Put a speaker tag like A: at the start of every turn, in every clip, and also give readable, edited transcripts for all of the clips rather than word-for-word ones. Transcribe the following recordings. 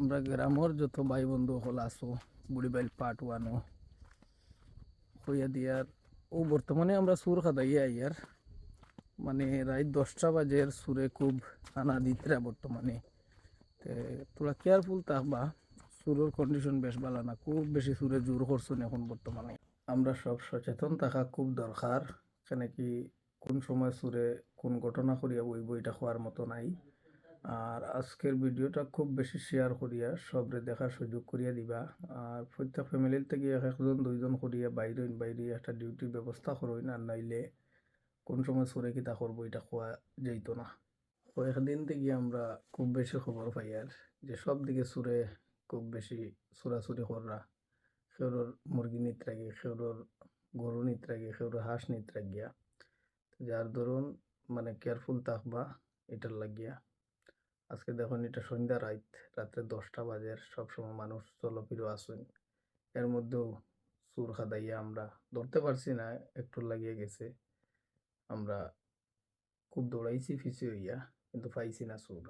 A: আমরা গ্রামের যত ভাই বন্ধু হল আছো বুড়িবাইল পার্ট ওয়ানও হইয়া দিয়ার ও বর্তমানে আমরা সুর খাদাইয়া আইয়ার মানে রাত 10টা বাজের সুরে খুব আনা দিতরা বর্তমানে তোরা কেয়ারফুল থাকবা। সুরের কন্ডিশন বেশ ভালো না, খুব বেশি সুরে জোর করছেন এখন বর্তমানে। আমরা সব সচেতন থাকা খুব দরকার, কেন কি কোন সময় সুরে কোন ঘটনা করিয়া বইব এটা হওয়ার মতো নাই। আর আজকের ভিডিওটা খুব বেশি শেয়ার করিয়া সবরে দেখার সুযোগ করিয়া দিবা। আর প্রত্যেক ফ্যামিলির থেকে এক একজন দুইজন করিয়া বাইরে বাইরে একটা ডিউটির ব্যবস্থা করইন, আর নাইলে কোন সময় সুরে কিতা করবো এটা খোয়া যাইত না। কয়েকদিন থেকে আমরা খুব বেশি খবর পাই আর যে সব দিকে সুরে খুব বেশি সুরাসুরি কররা, খেউরোর মুরগি নিত্রাগি, খেউরোর গরু নিত্রাগি, খেউরোর হাঁস নিত্রাগিয়া, যার ধরুন মানে কেয়ারফুল থাকবা এটার লাগিয়া। আজকে দেখুন এটা সন্ধ্যা রাত্রে 10টা বাজে, সবসময় মানুষ চলফিরো আসুন, এর মধ্যেও সুর খাদাইয়া আমরা ধরতে পারছি না, একটু লাগিয়ে গেছে। আমরা খুব দৌড়াইছি ফিসে হইয়া, কিন্তু পাইছি না সুর।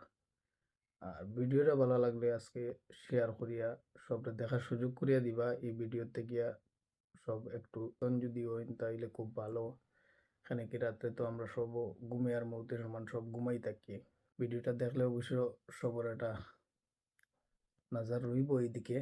A: আর ভিডিওটা ভালো লাগলে আজকে শেয়ার করিয়া সবটা দেখার সুযোগ করিয়া দিবা। এই ভিডিওতে গিয়া সব একটু যদি হইন তাইলে খুব ভালো। এখানে কি রাত্রে তো আমরা সব ঘুমে আর মৌতের সমান সব ঘুমাই থাকি। ভিডিওটা দেখলে অবশ্য সবার একটা নজর রইব এইদিকে।